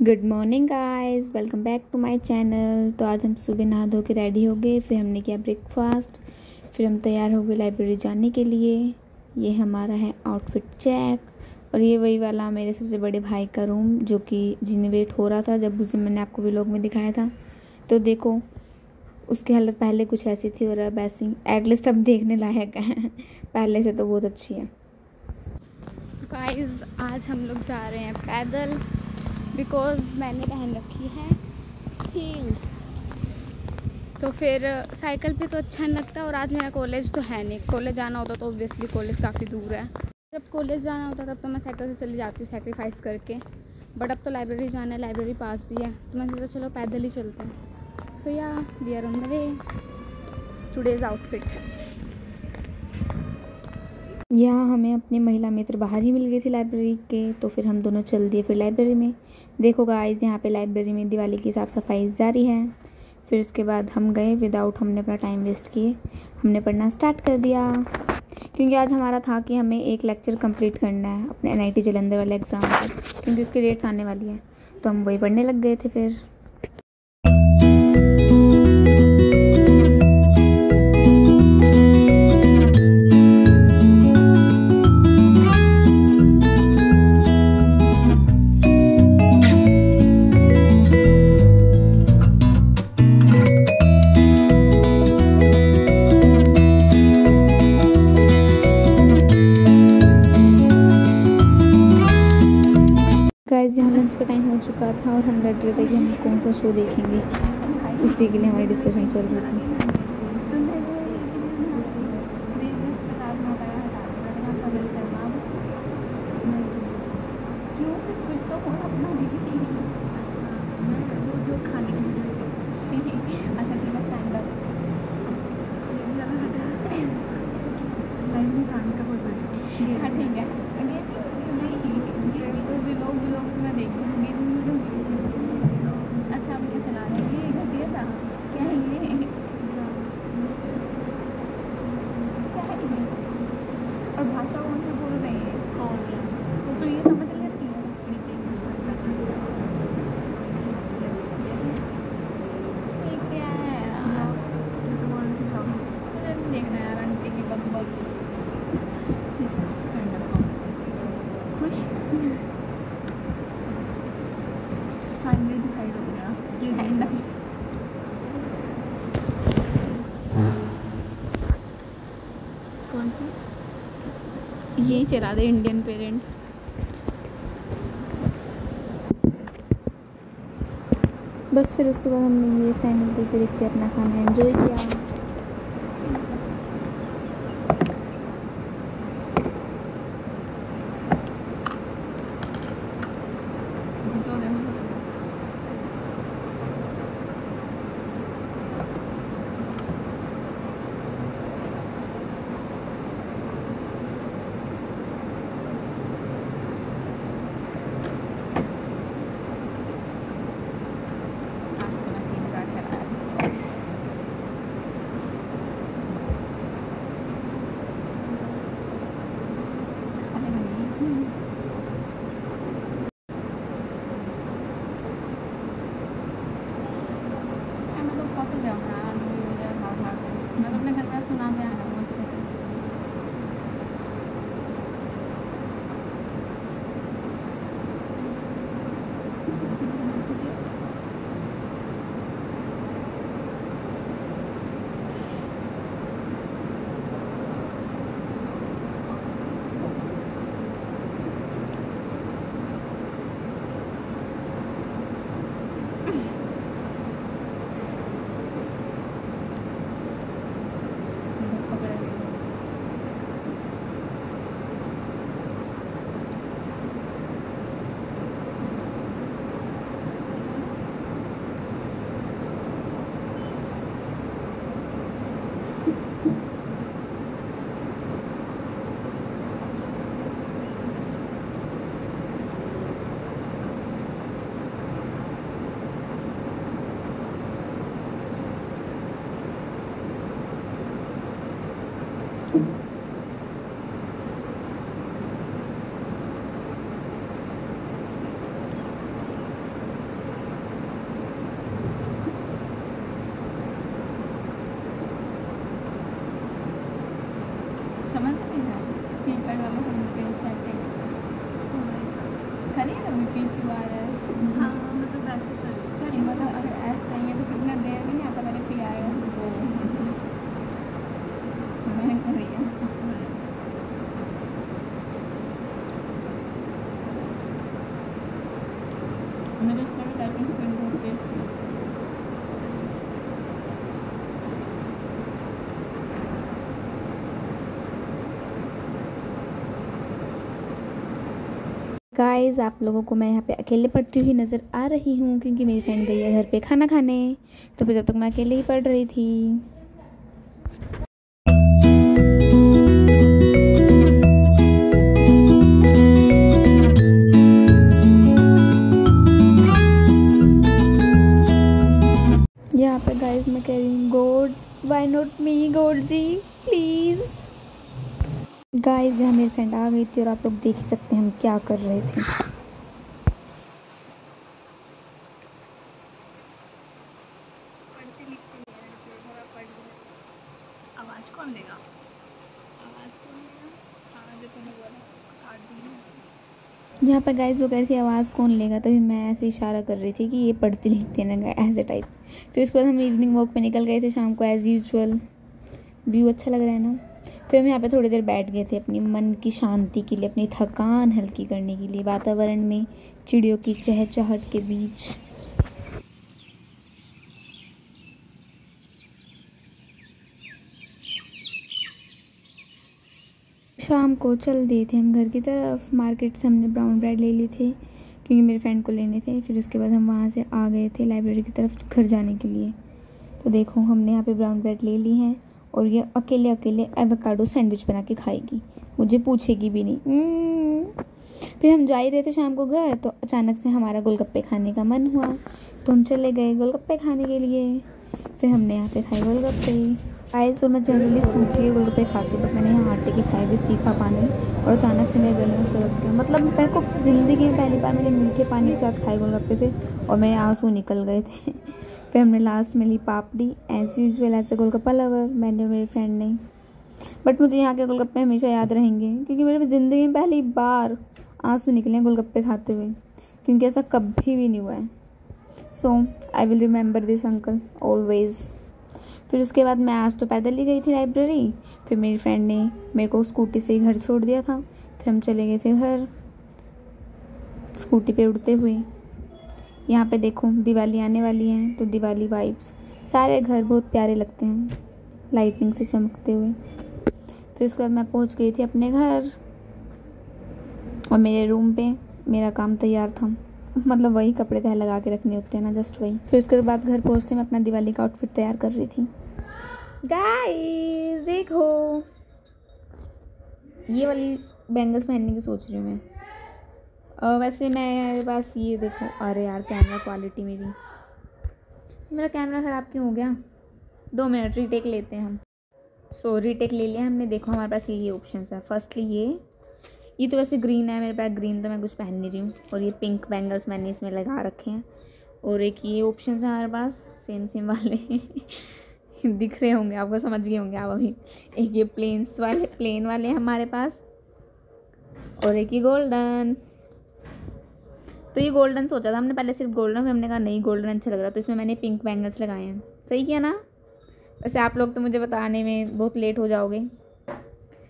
Good morning guys, welcome back to my channel. तो आज हम सुबह नहा धो के रेडी हो गए, फिर हमने किया ब्रेकफास्ट, फिर हम तैयार हो गए लाइब्रेरी जाने के लिए। ये हमारा है आउटफिट चेक। और ये वही वाला मेरे सबसे बड़े भाई का रूम जो कि रिनोवेट हो रहा था, जब उस दिन मैंने आपको व्लॉग में दिखाया था। तो देखो उसकी हालत पहले कुछ ऐसी थी और अब ऐसी, एटलीस्ट अब देखने लायक है। पहले से तो बहुत अच्छी है। गाइस आज हम लोग जा रहे हैं पैदल, बिकॉज़ मैंने पहन रखी है हील्स। तो फिर साइकिल पे तो अच्छा नहीं लगता। और आज मेरा कॉलेज तो है नहीं, कॉलेज जाना होता तो ऑब्वियसली कॉलेज काफ़ी दूर है। जब कॉलेज जाना होता तब तो मैं साइकिल से चली जाती हूँ सेक्रीफाइस करके, बट अब तो लाइब्रेरी जाना है, लाइब्रेरी पास भी है, तो मैंने सोचा चलो पैदल ही चलते हैं। So yeah we are on the way. Today's outfit. यहाँ हमें अपनी महिला मित्र बाहर ही मिल गई थी लाइब्रेरी के, तो फिर हम दोनों चल दिए फिर लाइब्रेरी में। देखो गाइस, यहाँ पे लाइब्रेरी में दिवाली की साफ़ सफाई जारी है। फिर उसके बाद हम गए विदाउट हमने अपना टाइम वेस्ट किए, हमने पढ़ना स्टार्ट कर दिया। क्योंकि आज हमारा था कि हमें एक लेक्चर कंप्लीट करना है अपने NIT जालंधर वाले एग्ज़ाम पर, क्योंकि उसकी डेट्स आने वाली है, तो हम वही पढ़ने लग गए थे। फिर गाइस यहाँ लंच का टाइम हो चुका था और हम लड़ रहे थे कि हम कौन सा शो देखेंगे, उसी के लिए हमारी डिस्कशन चल रही थी। कौन सी? यही चला दे इंडियन पेरेंट्स। बस फिर उसके बाद हमने ये स्टैंड देखते देखते अपना खाना एंजॉय किया। मैं तो अपने घर का सुना के आया हूँ अच्छे से। पकड़े मेरे उसका भी टाइपिंग स्पीड बहुत तेज थी। गाइस, आप लोगों को मैं यहाँ पे अकेले पढ़ती हुई नज़र आ रही हूँ क्योंकि मेरी फ्रेंड गई है घर पे खाना खाने। तो फिर जब तक मैं अकेले ही पढ़ रही थी। यहाँ पे गाइस मैं कह रही हूँ God, why not me, God ji please. Guys यहाँ मेरी फ्रेंड आ गई थी और आप लोग देख ही सकते हैं हम क्या कर रहे थे। आवाज़ कौन लेगा? आवाज़ कौन लेगा? हाँ, जो तूने बोला उसको काट दी। यहाँ पे गाइस वो कह रही थी आवाज़ कौन लेगा, तभी मैं ऐसे इशारा कर रही थी कि ये पढ़ती लिखती है ना ऐसे टाइप। फिर उसके बाद हम इवनिंग वॉक पे निकल गए थे शाम को एज़ यूजुअल। व्यू अच्छा लग रहा है ना। फिर हम यहाँ पे थोड़ी देर बैठ गए थे अपनी मन की शांति के लिए, अपनी थकान हल्की करने के लिए, वातावरण में चिड़ियों की चहचहाहट के बीच। शाम को चल दिए थे हम घर की तरफ। मार्केट से हमने ब्राउन ब्रेड ले लिए थे क्योंकि मेरे फ्रेंड को लेने थे। फिर उसके बाद हम वहाँ से आ गए थे लाइब्रेरी की तरफ घर जाने के लिए। तो देखो हमने यहाँ पे ब्राउन ब्रेड ले ली हैं और ये अकेले अकेले एवोकाडो सैंडविच बना के खाएगी, मुझे पूछेगी भी नहीं। फिर हम जा ही रहे थे शाम को घर, तो अचानक से हमारा गोलगप्पे खाने का मन हुआ तो हम चले गए गोलगप्पे खाने के लिए। फिर हमने यहाँ पे खाए गोलगप्पे। गाइस और मैं जनरली सूजी गोलगप्पे खाती हूँ, बट मैंने यहाँ आटे की खाए हुए तीखा पानी और अचानक से मेरे गले में सरक गया। मतलब मेरे को ज़िंदगी में पहली बार मैंने मीठे पानी के साथ खाए गोलगप्पे फिर, और मेरे आंसू निकल गए थे। फिर हमने लास्ट में ली papdi as usual as a golgappa lover, मैंने और मेरी फ्रेंड ने। बट मुझे यहाँ के गोलगप्पे हमेशा याद रहेंगे क्योंकि मेरे ज़िंदगी में पहली बार आंसू निकले गोलगप्पे खाते हुए, क्योंकि ऐसा कभी भी नहीं हुआ है। So I will remember this uncle always. फिर उसके बाद मैं आज तो पैदल ही गई थी लाइब्रेरी। फिर मेरी फ्रेंड ने मेरे को स्कूटी से ही घर छोड़ दिया था। फिर हम चले गए थे घर स्कूटी पे उड़ते हुए। यहाँ पे देखो दिवाली आने वाली है तो दिवाली वाइब्स, सारे घर बहुत प्यारे लगते हैं लाइटिंग से चमकते हुए। फिर उसके बाद मैं पहुँच गई थी अपने घर और मेरे रूम पे मेरा काम तैयार था। मतलब वही कपड़े तय लगा के रखने होते हैं ना, जस्ट वही। फिर उसके बाद घर पहुँचते मैं अपना दिवाली का आउटफिट तैयार कर रही थी। गाइस देखो ये वाली बैंगल्स पहनने की सोच रही हूँ मैं। वैसे मेरे पास ये देखो, अरे यार कैमरा क्वालिटी मेरा कैमरा ख़राब क्यों हो गया। 2 मिनट रीटेक लेते हैं हम। सो रीटेक ले लिया हमने। देखो हमारे पास ये ऑप्शन है। फर्स्टली ये तो वैसे ग्रीन है मेरे पास, ग्रीन तो मैं कुछ पहन नहीं रही हूँ। और ये पिंक बैंगल्स मैंने इसमें लगा रखे हैं। और एक ये ऑप्शन है हमारे पास सेम वाले दिख रहे होंगे आपको, समझ गए होंगे आप अभी। एक ये प्लेन वाले हैं हमारे पास, और एक ये गोल्डन। तो ये गोल्डन सोचा था हमने पहले सिर्फ गोल्डन, फिर हमने कहा नहीं गोल्डन अच्छा लग रहा, तो इसमें मैंने पिंक बैंगल्स लगाए हैं। सही किया ना। वैसे आप लोग तो मुझे बताने में बहुत लेट हो जाओगे।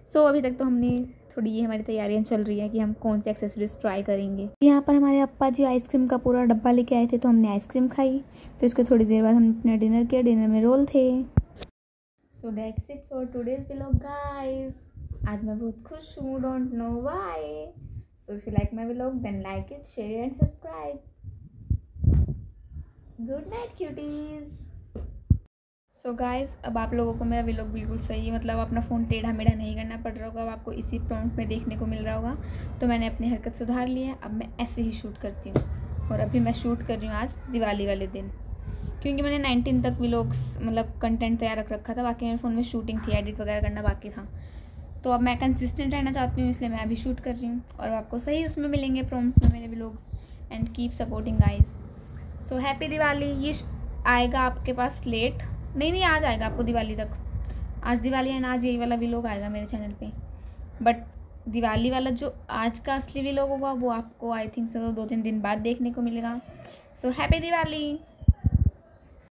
सो अभी तक तो हमने थोड़ी ये हमारी तैयारियां चल रही है कि हम कौन सी एक्सेसरीज ट्राई करेंगे। यहाँ पर हमारे अप्पा जी आइसक्रीम का पूरा डब्बा लेके आए थे, तो हमने आइसक्रीम खाई। फिर उसके थोड़ी देर बाद हमने अपना डिनर किया। डिनर में रोल थे। So that's it for today's vlog guys. आज मैं बहुत खुश हूँ, don't know why. So if you like my vlog then like it, share and subscribe. Good night cuties. So guys अब आप लोगों को मेरा व्लॉग बिल्कुल सही, मतलब अपना फ़ोन टेढ़ा मेढ़ा नहीं करना पड़ रहा होगा। अब आपको इसी प्रॉम्प्ट में देखने को मिल रहा होगा। तो मैंने अपनी हरकत सुधार ली है, अब मैं ऐसे ही शूट करती हूँ। और अभी मैं शूट कर रही हूँ आज दिवाली वाले दिन, क्योंकि मैंने 19 तक व्लॉग्स मतलब कंटेंट तैयार रख रखा था। बाकी मेरे फ़ोन में शूटिंग थी, एडिट वगैरह करना बाकी था। तो अब मैं कंसिस्टेंट रहना चाहती हूँ, इसलिए मैं अभी शूट कर रही हूँ। और आपको सही उसमें मिलेंगे प्रॉम्प्ट में मेरे vlogs. And keep supporting guys. So happy Diwali. ये आएगा आपके पास लेट, नहीं आज आएगा आपको दिवाली तक। आज दिवाली है ना, आज यही वाला व्लॉग आएगा मेरे चैनल पे। बट दिवाली वाला जो आज का असली व्लॉग होगा वो आपको आई थिंक सो 2-3 दिन बाद देखने को मिलेगा। So happy Diwali.